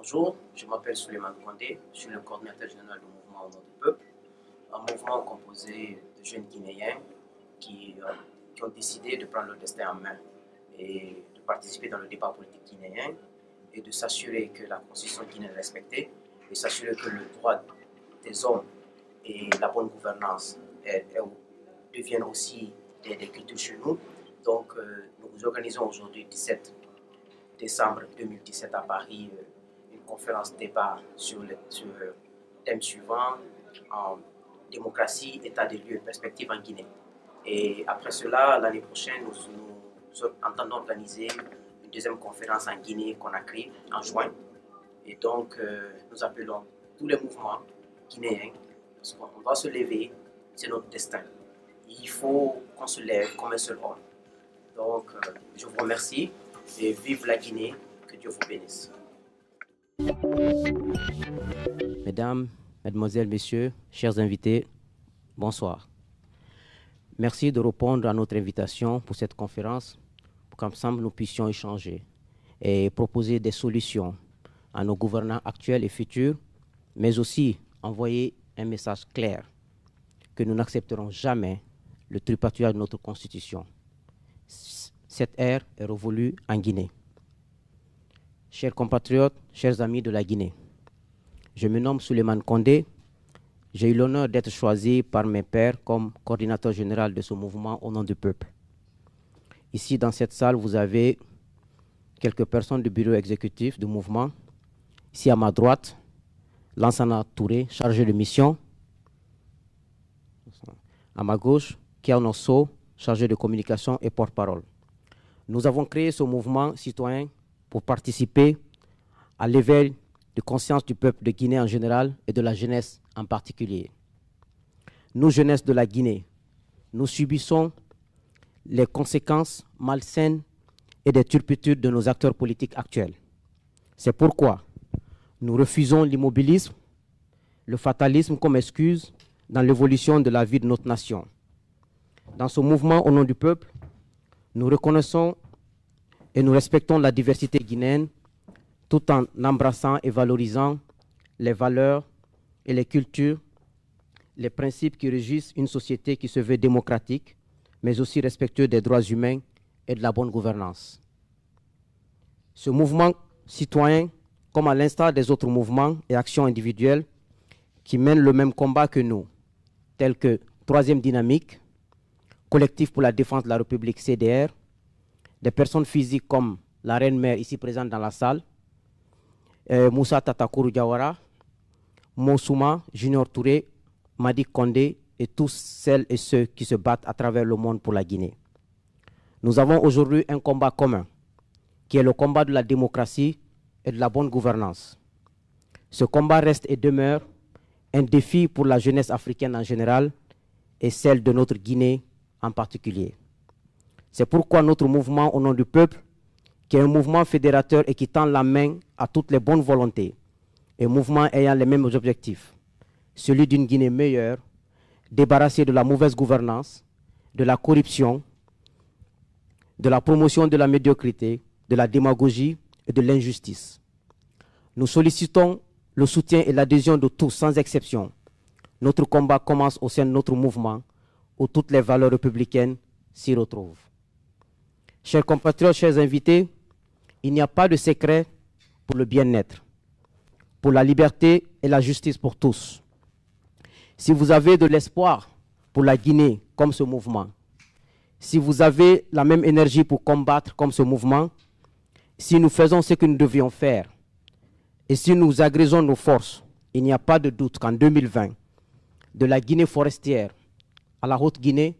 Bonjour, je m'appelle Souleymane Kondé, je suis le coordinateur général du mouvement Au nom du peuple, un mouvement composé de jeunes Guinéens qui ont décidé de prendre leur destin en main et de participer dans le débat politique guinéen et de s'assurer que la constitution guinéenne est respectée et s'assurer que le droit des hommes et la bonne gouvernance deviennent aussi des cultures chez nous. Donc nous organisons aujourd'hui 17 décembre 2017 à Paris une conférence débat sur le thème suivant en démocratie, état des lieux et perspectives en Guinée. Et après cela, l'année prochaine, nous entendons organiser une deuxième conférence en Guinée-Conakry en juin. Et donc, nous appelons tous les mouvements guinéens, parce qu'on doit se lever, c'est notre destin. Il faut qu'on se lève comme un seul homme. Donc, je vous remercie et vive la Guinée, que Dieu vous bénisse. Mesdames, Mesdemoiselles, Messieurs, chers invités, bonsoir. Merci de répondre à notre invitation pour cette conférence, pour qu'ensemble nous puissions échanger et proposer des solutions à nos gouvernants actuels et futurs, mais aussi envoyer un message clair que nous n'accepterons jamais le tripatouillage de notre Constitution. Cette ère est révolue en Guinée. Chers compatriotes, chers amis de la Guinée, je me nomme Souleymane Kondé. J'ai eu l'honneur d'être choisi par mes pairs comme coordinateur général de ce mouvement au nom du peuple. Ici, dans cette salle, vous avez quelques personnes du bureau exécutif du mouvement. Ici, à ma droite, Lansana Touré, chargé de mission. À ma gauche, Kiao So, chargé de communication et porte-parole. Nous avons créé ce mouvement citoyen pour participer à l'éveil de conscience du peuple de Guinée en général et de la jeunesse en particulier. Nous, jeunesse de la Guinée, nous subissons les conséquences malsaines et des turpitudes de nos acteurs politiques actuels. C'est pourquoi nous refusons l'immobilisme, le fatalisme comme excuse dans l'évolution de la vie de notre nation. Dans ce mouvement au nom du peuple, nous reconnaissons et nous respectons la diversité guinéenne tout en embrassant et valorisant les valeurs et les cultures, les principes qui régissent une société qui se veut démocratique, mais aussi respectueux des droits humains et de la bonne gouvernance. Ce mouvement citoyen, comme à l'instar des autres mouvements et actions individuelles qui mènent le même combat que nous, tels que Troisième Dynamique, Collectif pour la défense de la République CDR, des personnes physiques comme la Reine-Mère ici présente dans la salle, Moussa Tatakourou Diawara, Monsouma, Junior Touré, Madi Kondé et tous celles et ceux qui se battent à travers le monde pour la Guinée. Nous avons aujourd'hui un combat commun, qui est le combat de la démocratie et de la bonne gouvernance. Ce combat reste et demeure un défi pour la jeunesse africaine en général et celle de notre Guinée en particulier. C'est pourquoi notre mouvement au nom du peuple, qui est un mouvement fédérateur et qui tend la main à toutes les bonnes volontés, et un mouvement ayant les mêmes objectifs, celui d'une Guinée meilleure, débarrassée de la mauvaise gouvernance, de la corruption, de la promotion de la médiocrité, de la démagogie et de l'injustice. Nous sollicitons le soutien et l'adhésion de tous, sans exception. Notre combat commence au sein de notre mouvement, où toutes les valeurs républicaines s'y retrouvent. Chers compatriotes, chers invités, il n'y a pas de secret pour le bien-être, pour la liberté et la justice pour tous. Si vous avez de l'espoir pour la Guinée comme ce mouvement, si vous avez la même énergie pour combattre comme ce mouvement, si nous faisons ce que nous devions faire et si nous agrésons nos forces, il n'y a pas de doute qu'en 2020, de la Guinée forestière à la Haute-Guinée,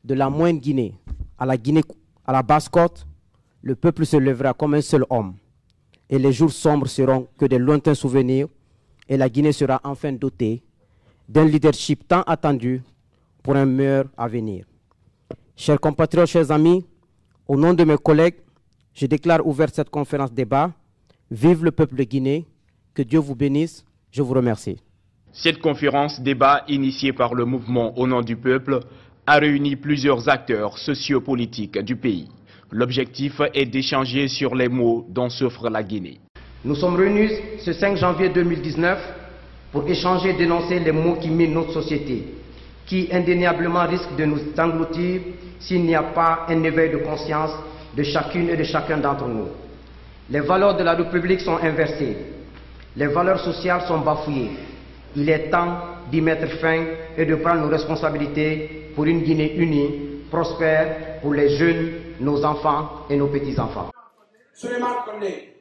de la Moyenne Guinée à la Basse-Côte, le peuple se lèvera comme un seul homme. Et les jours sombres seront que des lointains souvenirs et la Guinée sera enfin dotée d'un leadership tant attendu pour un meilleur avenir. Chers compatriotes, chers amis, au nom de mes collègues, je déclare ouverte cette conférence débat. Vive le peuple de Guinée, que Dieu vous bénisse, je vous remercie. Cette conférence débat initiée par le mouvement Au nom du peuple a réuni plusieurs acteurs sociopolitiques du pays. L'objectif est d'échanger sur les maux dont souffre la Guinée. Nous sommes réunis ce 5 janvier 2019 pour échanger et dénoncer les maux qui minent notre société, qui indéniablement risquent de nous engloutir s'il n'y a pas un éveil de conscience de chacune et de chacun d'entre nous. Les valeurs de la République sont inversées, les valeurs sociales sont bafouées. Il est temps d'y mettre fin et de prendre nos responsabilités pour une Guinée unie, prospère pour les jeunes, nos enfants et nos petits-enfants. Souleymane Condé.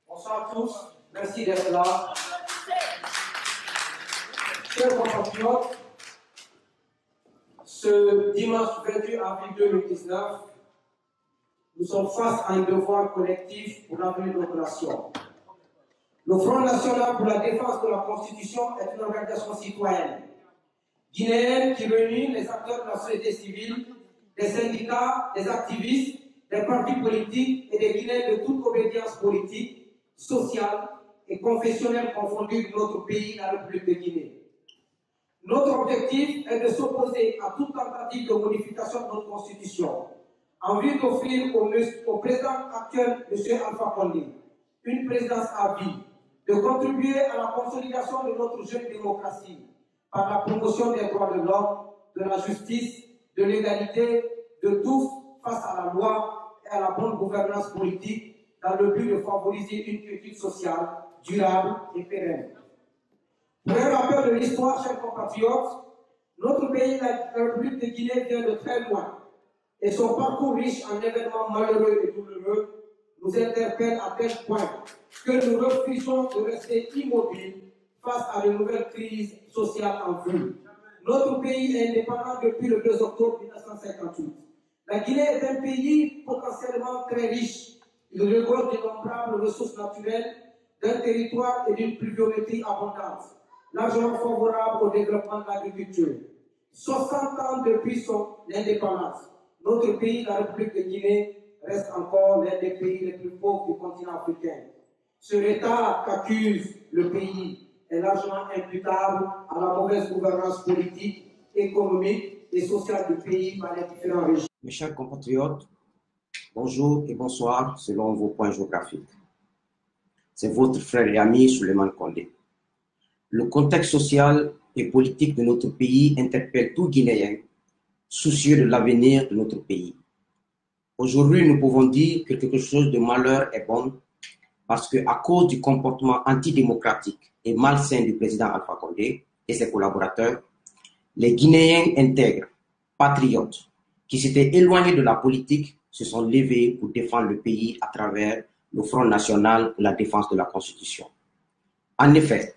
Bonsoir à tous, merci d'être là. Chers compatriotes, ce dimanche 28 avril 2019, nous sommes face à un devoir collectif pour l'avenir de notre nation. Le Front national pour la défense de la Constitution est une organisation citoyenne guinéenne qui réunit les acteurs de la société civile, des syndicats, des activistes, des partis politiques et des Guinéens de toute obédience politique, sociale et confessionnelle confondue de notre pays, la République de Guinée. Notre objectif est de s'opposer à toute tentative de modification de notre Constitution, en vue d'offrir au président actuel, M. Alpha Condé, une présidence à vie, de contribuer à la consolidation de notre jeune démocratie par la promotion des droits de l'homme, de la justice, de l'égalité, de tous face à la loi et à la bonne gouvernance politique dans le but de favoriser une quiétude sociale durable et pérenne. Pour un rappel de l'histoire, chers compatriotes, notre pays, la République de Guinée, vient de très loin et son parcours riche en événements malheureux et douloureux nous interpelle à tel point que nous refusons de rester immobiles face à de nouvelles crises sociales en vue. Notre pays est indépendant depuis le 2 octobre 1958. La Guinée est un pays potentiellement très riche. Il regorge d'innombrables ressources naturelles, d'un territoire et d'une pluviométrie abondante, largement favorable au développement de l'agriculture. 60 ans depuis son indépendance, notre pays, la République de Guinée, reste encore l'un des pays les plus pauvres du continent africain. Ce retard qu'accuse le pays est largement imputable à la mauvaise gouvernance politique, économique et sociale du pays par les différents régimes. Mes chers compatriotes, bonjour et bonsoir selon vos points géographiques. C'est votre frère et ami Souleymane Condé. Le contexte social et politique de notre pays interpelle tout Guinéen soucieux de l'avenir de notre pays. Aujourd'hui, nous pouvons dire que quelque chose de malheur est bon parce qu'à cause du comportement antidémocratique et malsain du président Alpha Condé et ses collaborateurs, les Guinéens intègres, patriotes, qui s'étaient éloignés de la politique, se sont levés pour défendre le pays à travers le Front national pour la défense de la Constitution. En effet,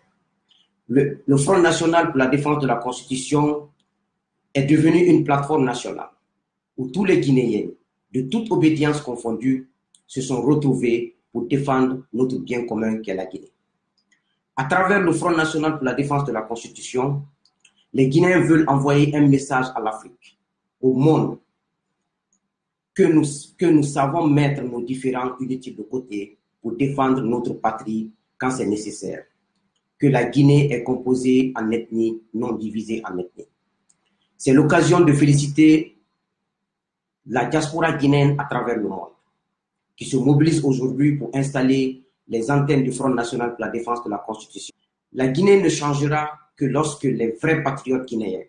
le Front national pour la défense de la Constitution est devenu une plateforme nationale où tous les Guinéens, de toute obédience confondue, se sont retrouvés pour défendre notre bien commun qu'est la Guinée. À travers le Front national pour la défense de la Constitution, les Guinéens veulent envoyer un message à l'Afrique, au monde, que nous savons mettre nos différends inutiles de côté pour défendre notre patrie quand c'est nécessaire, que la Guinée est composée en ethnies, non divisée en ethnies. C'est l'occasion de féliciter la diaspora guinéenne à travers le monde, qui se mobilise aujourd'hui pour installer les antennes du Front national pour la défense de la Constitution. La Guinée ne changera que lorsque les vrais patriotes guinéens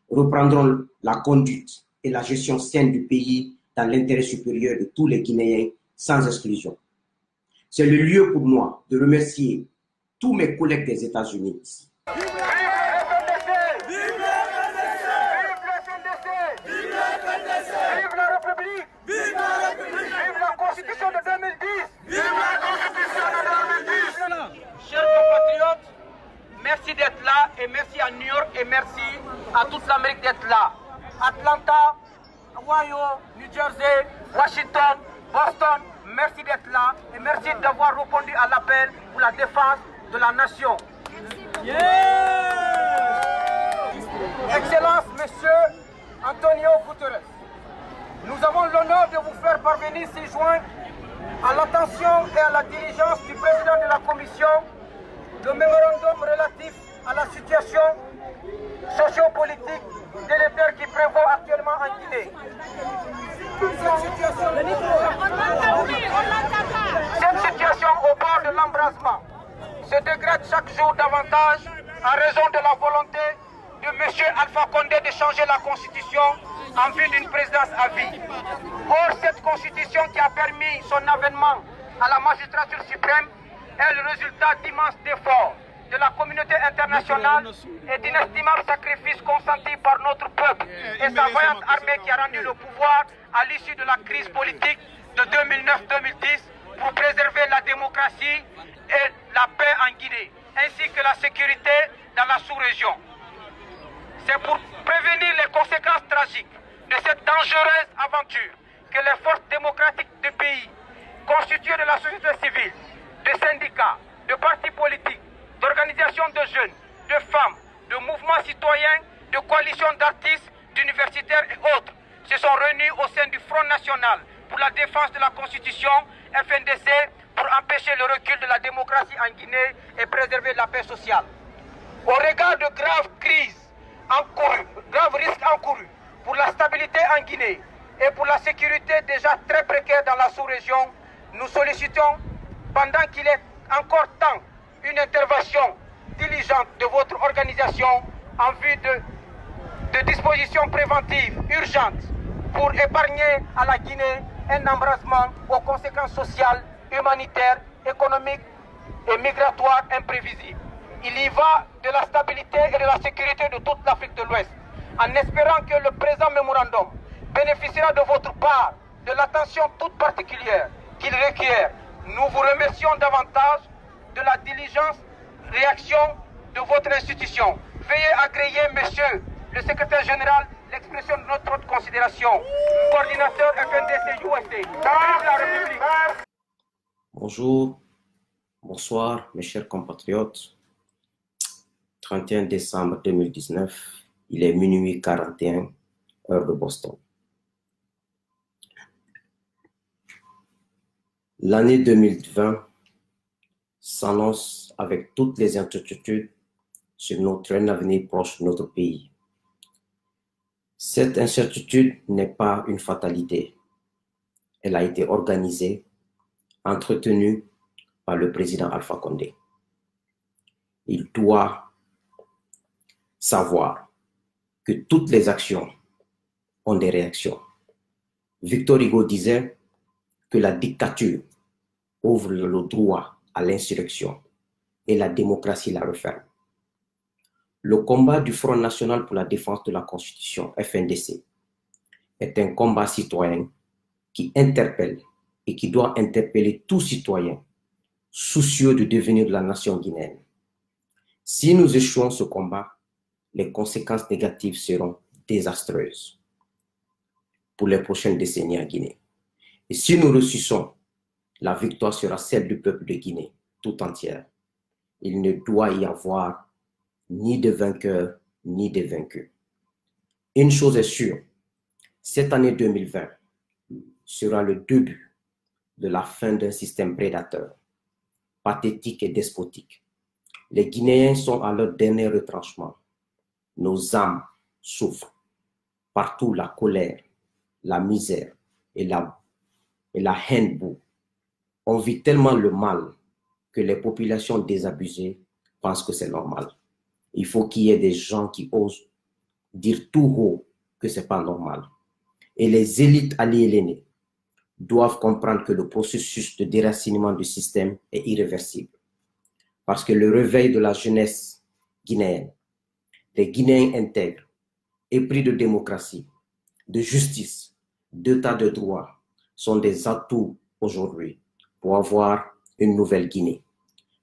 reprendront la conduite et la gestion saine du pays dans l'intérêt supérieur de tous les Guinéens, sans exclusion. C'est le lieu pour moi de remercier tous mes collègues des États-Unis ici. Merci d'être là et merci à New York et merci à toute l'Amérique d'être là. Atlanta, Ohio, New Jersey, Washington, Boston, merci d'être là et merci d'avoir répondu à l'appel pour la défense de la nation. Excellence, Monsieur Antonio Guterres, nous avons l'honneur de vous faire parvenir ces joints à l'attention et à la diligence du président de la Commission le mémorandum relatif à la situation sociopolitique délétère qui prévaut actuellement en Guinée. Cette situation embrasement se dégrade chaque jour davantage en raison de la volonté de M. Alpha Condé de changer la constitution en vue d'une présidence à vie. Or, cette constitution qui a permis son avènement à la magistrature suprême est le résultat d'immenses efforts de la communauté internationale et d'inestimables sacrifices consentis par notre peuple et sa vaillante armée qui a rendu le pouvoir à l'issue de la crise politique de 2009-2010 pour préserver la démocratie et la paix en Guinée, ainsi que la sécurité dans la sous-région. C'est pour prévenir les conséquences tragiques de cette dangereuse aventure que les forces démocratiques du pays, constituées de la société civile, de syndicats, de partis politiques, d'organisations de jeunes, de femmes, de mouvements citoyens, de coalitions d'artistes, d'universitaires et autres, se sont réunis au sein du Front National pour la défense de la Constitution, FNDC, pour empêcher le recul de la démocratie en Guinée et préserver la paix sociale. Au regard de graves crises encourues, graves risques encourus pour la stabilité en Guinée et pour la sécurité déjà très précaire dans la sous-région, nous sollicitons, pendant qu'il est encore temps, une intervention diligente de votre organisation en vue de dispositions préventives urgentes pour épargner à la Guinée un embrasement aux conséquences sociales, humanitaires, économiques et migratoires imprévisibles. Il y va de la stabilité et de la sécurité de toute l'Afrique de l'Ouest, en espérant que le présent mémorandum bénéficiera de votre part de l'attention toute particulière qu'il requiert. Nous vous remercions davantage de la diligence réaction de votre institution. Veuillez agréer, monsieur le secrétaire général, l'expression de notre haute considération. Coordinateur FNDC USD. Vive la République. Bonjour, bonsoir mes chers compatriotes. 31 décembre 2019, il est minuit 41, heure de Boston. L'année 2020 s'annonce avec toutes les incertitudes sur notre avenir proche de notre pays. Cette incertitude n'est pas une fatalité. Elle a été organisée, entretenue par le président Alpha Condé. Il doit savoir que toutes les actions ont des réactions. Victor Hugo disait que la dictature ouvre le droit à l'insurrection et la démocratie la referme. Le combat du Front National pour la défense de la Constitution, FNDC, est un combat citoyen qui interpelle et qui doit interpeller tout citoyen soucieux du devenir de la nation guinéenne. Si nous échouons ce combat, les conséquences négatives seront désastreuses pour les prochaines décennies en Guinée. Et si nous réussissons, la victoire sera celle du peuple de Guinée tout entière. Il ne doit y avoir ni de vainqueurs ni de vaincus. Une chose est sûre, cette année 2020 sera le début de la fin d'un système prédateur, pathétique et despotique. Les Guinéens sont à leur dernier retranchement. Nos âmes souffrent. Partout la colère, la misère et la haine bout. On vit tellement le mal que les populations désabusées pensent que c'est normal. Il faut qu'il y ait des gens qui osent dire tout haut que ce n'est pas normal. Et les élites aliénées doivent comprendre que le processus de déracinement du système est irréversible. Parce que le réveil de la jeunesse guinéenne, des Guinéens intègres, épris de démocratie, de justice, d'état de droit, sont des atouts aujourd'hui pour avoir une nouvelle Guinée.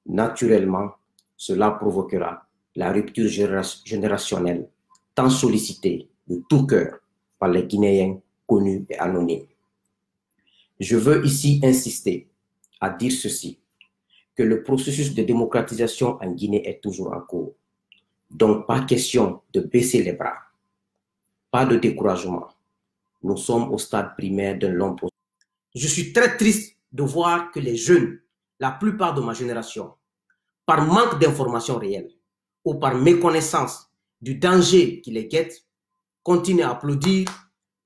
Naturellement, cela provoquera la rupture générationnelle tant sollicitée de tout cœur par les Guinéens connus et anonymes. Je veux ici insister à dire ceci, que le processus de démocratisation en Guinée est toujours en cours. Donc, pas question de baisser les bras, pas de découragement. Nous sommes au stade primaire d'un long processus. Je suis très triste de voir que les jeunes, la plupart de ma génération, par manque d'informations réelles ou par méconnaissance du danger qui les guette, continuent à applaudir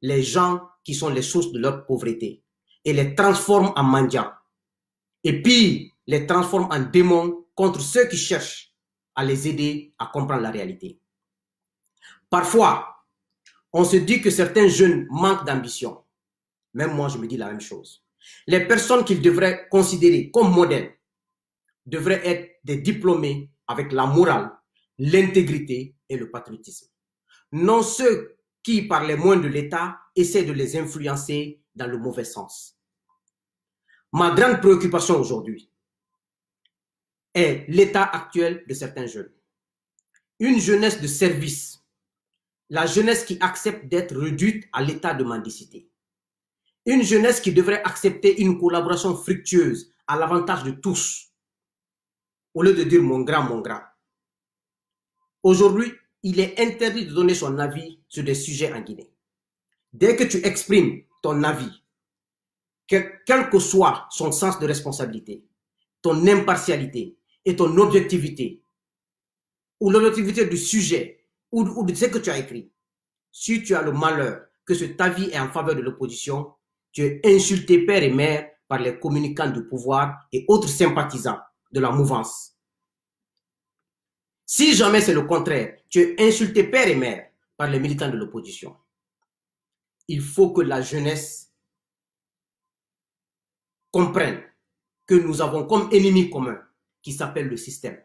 les gens qui sont les sources de leur pauvreté et les transforment en mendiants. Et puis, les transforment en démons contre ceux qui cherchent à les aider à comprendre la réalité. Parfois, on se dit que certains jeunes manquent d'ambition. Même moi, je me dis la même chose. Les personnes qu'ils devraient considérer comme modèles devraient être des diplômés avec la morale, l'intégrité et le patriotisme. Non ceux qui, par les moyens de l'État, essaient de les influencer dans le mauvais sens. Ma grande préoccupation aujourd'hui est l'état actuel de certains jeunes. Une jeunesse de service, la jeunesse qui accepte d'être réduite à l'état de mendicité. Une jeunesse qui devrait accepter une collaboration fructueuse à l'avantage de tous, au lieu de dire mon grand, mon grand. Aujourd'hui, il est interdit de donner son avis sur des sujets en Guinée. Dès que tu exprimes ton avis, quel que soit son sens de responsabilité, ton impartialité et ton objectivité, ou l'objectivité du sujet, ou de ce que tu as écrit, si tu as le malheur que cet avis est en faveur de l'opposition, tu es insulté père et mère par les communicants du pouvoir et autres sympathisants de la mouvance. Si jamais c'est le contraire, tu es insulté père et mère par les militants de l'opposition. Il faut que la jeunesse comprenne que nous avons comme ennemi commun qui s'appelle le système.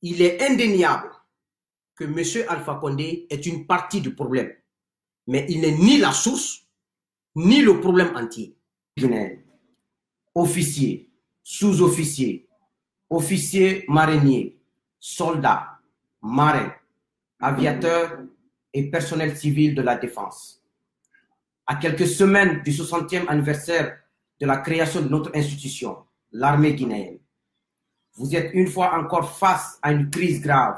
Il est indéniable que M. Alpha Condé est une partie du problème, mais il n'est ni la source, ni le problème entier. Officiers, sous-officiers, officiers mariniers, soldats, marins, aviateurs et personnel civil de la défense. À quelques semaines du 60e anniversaire de la création de notre institution, l'armée guinéenne, vous êtes une fois encore face à une crise grave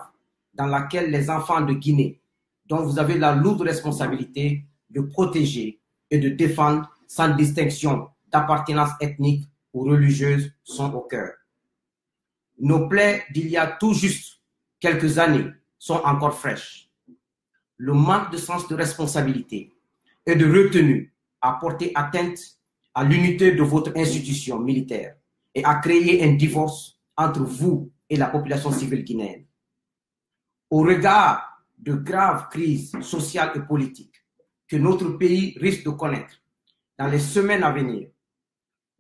dans laquelle les enfants de Guinée, dont vous avez la lourde responsabilité de protéger et de défendre sans distinction d'appartenance ethnique ou religieuse, sont au cœur. Nos plaies d'il y a tout juste quelques années sont encore fraîches. Le manque de sens de responsabilité et de retenue a porté atteinte à l'unité de votre institution militaire et a créé un divorce entre vous et la population civile guinéenne. Au regard de graves crises sociales et politiques que notre pays risque de connaître dans les semaines à venir,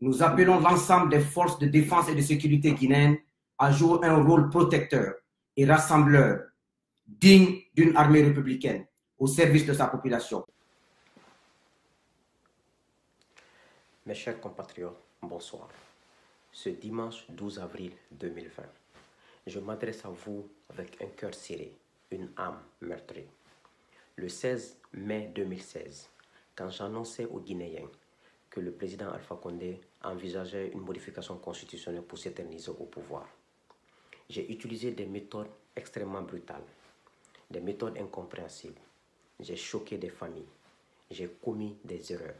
nous appelons l'ensemble des forces de défense et de sécurité guinéennes à jouer un rôle protecteur et rassembleur digne d'une armée républicaine au service de sa population. Mes chers compatriotes, bonsoir. Ce dimanche 12 avril 2020, je m'adresse à vous avec un cœur serré, une âme meurtrie. Le 16 mai 2016, quand j'annonçais aux Guinéens que le président Alpha Condé envisageait une modification constitutionnelle pour s'éterniser au pouvoir, j'ai utilisé des méthodes extrêmement brutales, des méthodes incompréhensibles. J'ai choqué des familles, j'ai commis des erreurs.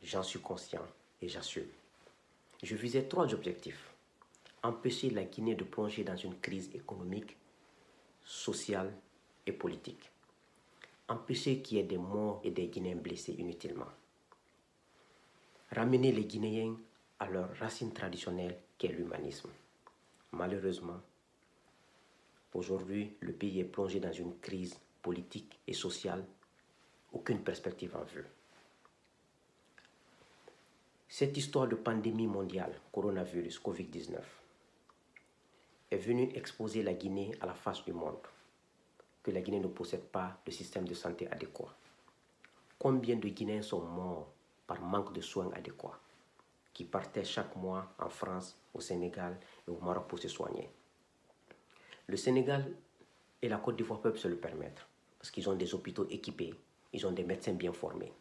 J'en suis conscient et j'assume. Je visais 3 objectifs. Empêcher la Guinée de plonger dans une crise économique, sociale et politique. Empêcher qu'il y ait des morts et des Guinéens blessés inutilement. Ramener les Guinéens à leur racine traditionnelle qu'est l'humanisme. Malheureusement, aujourd'hui, le pays est plongé dans une crise politique et sociale, aucune perspective en vue. Cette histoire de pandémie mondiale, coronavirus, Covid-19, est venue exposer la Guinée à la face du monde, que la Guinée ne possède pas de système de santé adéquat. Combien de Guinéens sont morts par manque de soins adéquats, qui partaient chaque mois en France, au Sénégal et au Maroc pour se soigner. Le Sénégal et la Côte d'Ivoire peuvent se le permettre, parce qu'ils ont des hôpitaux équipés, ils ont des médecins bien formés.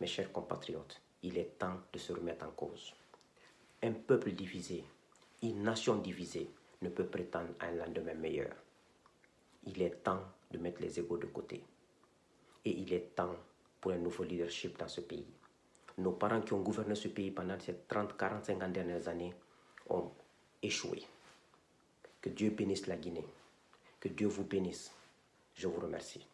Mes chers compatriotes, il est temps de se remettre en cause. Un peuple divisé, une nation divisée ne peut prétendre à un lendemain meilleur. Il est temps de mettre les égos de côté. Et il est temps pour un nouveau leadership dans ce pays. Nos parents qui ont gouverné ce pays pendant ces 30, 40, 50 dernières années ont échoué. Que Dieu bénisse la Guinée. Que Dieu vous bénisse. Je vous remercie.